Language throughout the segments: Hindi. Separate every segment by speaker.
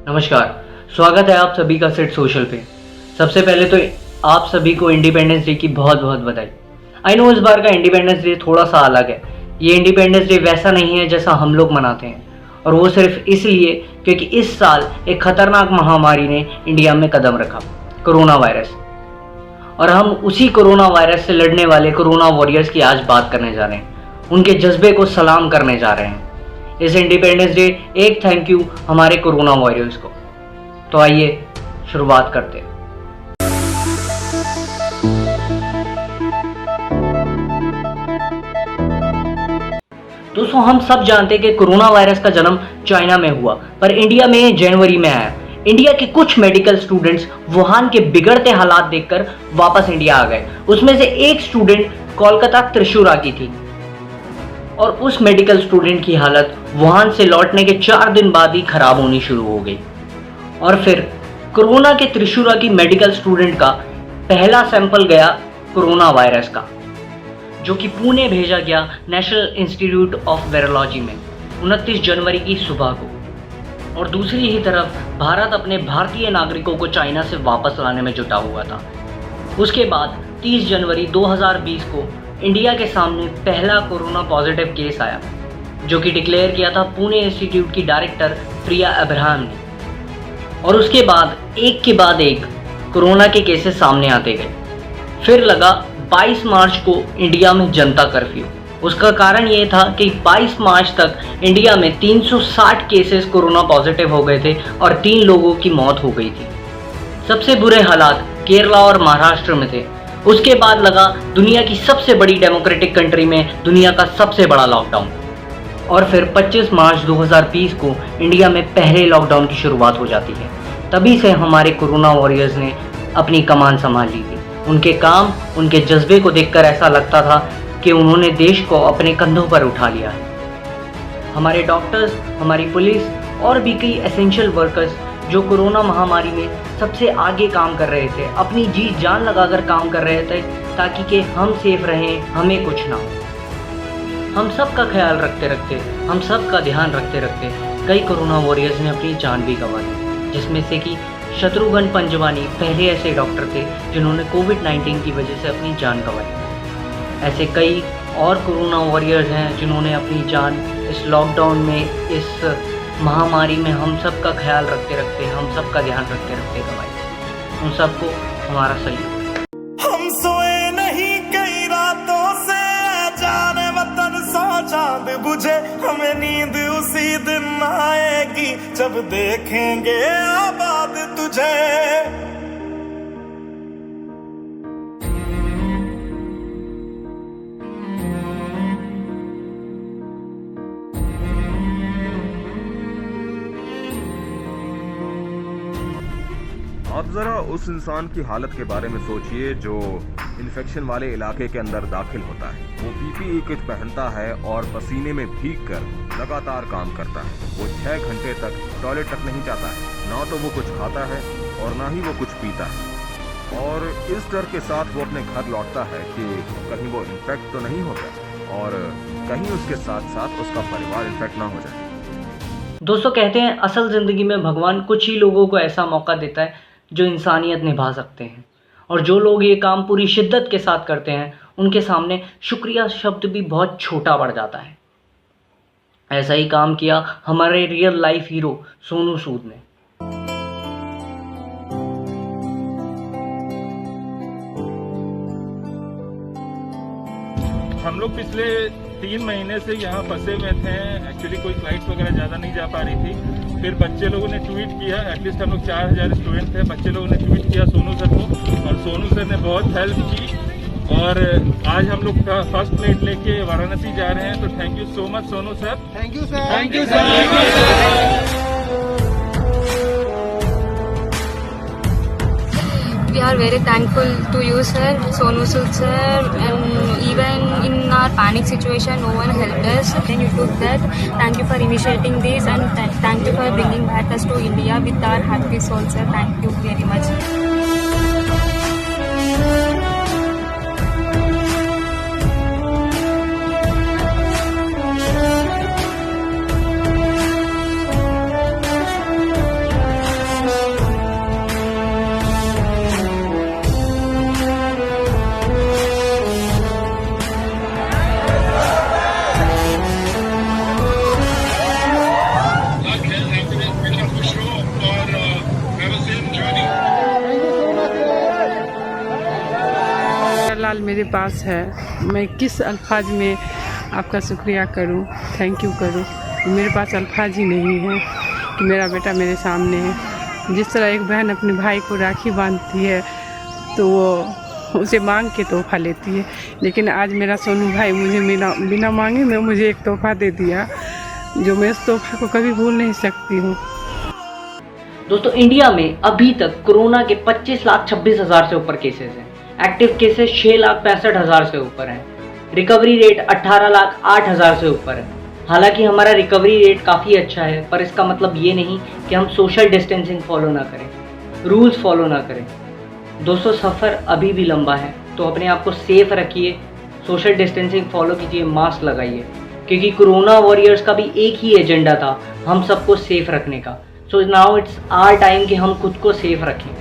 Speaker 1: नमस्कार, स्वागत है आप सभी का सेट सोशल पे। सबसे पहले तो आप सभी को इंडिपेंडेंस डे की बहुत बहुत बधाई। आई नो इस बार का इंडिपेंडेंस डे थोड़ा सा अलग है। ये इंडिपेंडेंस डे वैसा नहीं है जैसा हम लोग मनाते हैं, और वो सिर्फ इसलिए क्योंकि इस साल एक खतरनाक महामारी ने इंडिया में कदम रखा, कोरोना वायरस। और हम उसी कोरोना वायरस से लड़ने वाले कोरोना वॉरियर्स की आज बात करने जा रहे हैं, उनके जज्बे को सलाम करने जा रहे हैं इस इंडिपेंडेंस डे। एक थैंक यू हमारे कोरोना वॉरियर्स को। तो आइए शुरुआत करते हैं। दोस्तों, हम सब जानते हैं कि कोरोना वायरस का जन्म चाइना में हुआ, पर इंडिया में जनवरी में आया। इंडिया के कुछ मेडिकल स्टूडेंट्स वुहान के बिगड़ते हालात देखकर वापस इंडिया आ गए। उसमें से एक स्टूडेंट कोलकाता त्रिशूरा की थी, और उस मेडिकल स्टूडेंट की हालत वुहान से लौटने के 4 दिन बाद ही खराब होनी शुरू हो गई। और फिर कोरोना के त्रिशूरा की मेडिकल स्टूडेंट का पहला सैंपल गया कोरोना वायरस का, जो कि पुणे भेजा गया नेशनल इंस्टीट्यूट ऑफ वायरोलॉजी में 29 जनवरी की सुबह को। और दूसरी ही तरफ भारत अपने भारतीय नागरिकों को चाइना से वापस लाने में जुटा हुआ था। उसके बाद 30 जनवरी 2020 को इंडिया के सामने पहला कोरोना पॉजिटिव केस आया, जो कि डिक्लेयर किया था पुणे इंस्टीट्यूट की डायरेक्टर प्रिया अब्राहम ने। और उसके बाद एक के बाद एक कोरोना के केसेस सामने आते गए। फिर लगा 22 मार्च को इंडिया में जनता कर्फ्यू। उसका कारण ये था कि 22 मार्च तक इंडिया में 360 केसेस कोरोना पॉजिटिव हो गए थे और 3 लोगों की मौत हो गई थी। सबसे बुरे हालात केरला और महाराष्ट्र में थे। उसके बाद लगा दुनिया की सबसे बड़ी डेमोक्रेटिक कंट्री में दुनिया का सबसे बड़ा लॉकडाउन। और फिर 25 मार्च 2020 को इंडिया में पहले लॉकडाउन की शुरुआत हो जाती है। तभी से हमारे कोरोना वॉरियर्स ने अपनी कमान संभाल ली थी। उनके काम, उनके जज्बे को देखकर ऐसा लगता था कि उन्होंने देश को अपने कंधों पर उठा लिया है। हमारे डॉक्टर्स, हमारी पुलिस और भी कई एसेंशियल वर्कर्स जो कोरोना महामारी में सबसे आगे काम कर रहे थे, अपनी जी जान लगाकर काम कर रहे थे ताकि कि हम सेफ रहें, हमें कुछ ना हो। हम सब का ख्याल रखते रखते, हम सब का ध्यान रखते रखते कई कोरोना वॉरियर्स ने अपनी जान भी गंवा दी, जिसमें से कि शत्रुघ्न पंजवानी पहले ऐसे डॉक्टर थे जिन्होंने कोविड-19 की वजह से अपनी जान गंवाई। ऐसे कई और कोरोना वॉरियर्स हैं जिन्होंने अपनी जान इस लॉकडाउन में, इस महामारी में हम सब का ख्याल रखते रखते, हम सब का ध्यान रखते रखते गंवाई। उन सबको हमारा सहयोग।
Speaker 2: हम सोए नहीं कई रातों से, जाने वतन सो चांद बुझे, हमें नींद उसी दिन आएगी जब देखेंगे आबाद तुझे।
Speaker 3: आप ज़रा उस इंसान की हालत के बारे में सोचिए जो इन्फेक्शन वाले इलाके के अंदर दाखिल होता है। वो पीपीई किट पहनता है और पसीने में भीगकर लगातार काम करता है। वो 6 घंटे तक टॉयलेट तक नहीं जाता है, ना तो वो कुछ खाता है और ना ही वो कुछ पीता है। और इस डर के साथ वो अपने घर लौटता है कि कहीं वो इन्फेक्ट तो नहीं होता और कहीं उसके साथ साथ उसका परिवार इन्फेक्ट ना हो जाए।
Speaker 1: दोस्तों, कहते हैं असल ज़िंदगी में भगवान कुछ ही लोगों को ऐसा मौका देता है जो इंसानियत निभा सकते हैं, और जो लोग ये काम पूरी शिद्दत के साथ करते हैं उनके सामने शुक्रिया शब्द भी बहुत छोटा पड़ जाता है। ऐसा ही काम किया हमारे real life hero Sonu Sood ने।
Speaker 4: हम लोग पिछले 3 महीने से यहाँ फंसे हुए थे। एक्चुअली कोई फ्लाइट वगैरह ज़्यादा नहीं जा पा रही थी। फिर बच्चे लोगों ने ट्वीट किया, एटलीस्ट हम लोग 4000 स्टूडेंट थे, बच्चे लोगों ने ट्वीट किया सोनू सर को, और सोनू सर ने बहुत हेल्प की। और आज हम लोग फर्स्ट फ्लाइट लेके वाराणसी जा रहे हैं। तो thank you so much Sonu sir. Thank you sir. Thank you sir.
Speaker 5: We are very thankful to you, sir, Sonu Sood sir, and even in our panic situation, no one helped us. And you took that. Thank you for initiating this, and thank you for bringing back us to India with our happy soul, sir. Thank you very much.
Speaker 6: सवाल मेरे पास है, मैं किस अल्फाज में आपका शुक्रिया करूं, थैंक यू करूं। मेरे पास अल्फाज ही नहीं है कि मेरा बेटा मेरे सामने है। जिस तरह एक बहन अपने भाई को राखी बांधती है तो वो उसे मांग के तोहफा लेती है, लेकिन आज मेरा सोनू भाई मुझे बिना मांगे में मुझे एक तोहफा दे दिया, जो मैं उस तोहफा को कभी भूल नहीं सकती हूँ।
Speaker 1: दोस्तों, इंडिया में अभी तक कोरोना के 25,26,000 से ऊपर केसेस हैं। एक्टिव केसेस 6,65,000 से ऊपर हैं। रिकवरी रेट 18,08,000 से ऊपर है। हालांकि हमारा रिकवरी रेट काफ़ी अच्छा है, पर इसका मतलब ये नहीं कि हम सोशल डिस्टेंसिंग फॉलो ना करें, रूल्स फॉलो ना करें। दोस्तों, सफ़र अभी भी लंबा है, तो अपने आप को सेफ रखिए, सोशल डिस्टेंसिंग फॉलो कीजिए, मास्क लगाइए, क्योंकि कोरोना वॉरियर्स का भी एक ही एजेंडा था, हम सबको सेफ रखने का। So now it's our time कि हम खुद को सेफ रखें।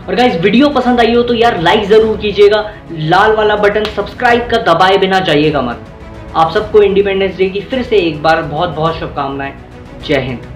Speaker 1: और गाइस, वीडियो पसंद आई हो तो यार लाइक ज़रूर कीजिएगा, लाल वाला बटन सब्सक्राइब का दबाए बिना जाइएगा मत। आप सबको इंडिपेंडेंस डे की फिर से एक बार बहुत बहुत शुभकामनाएं। जय हिंद।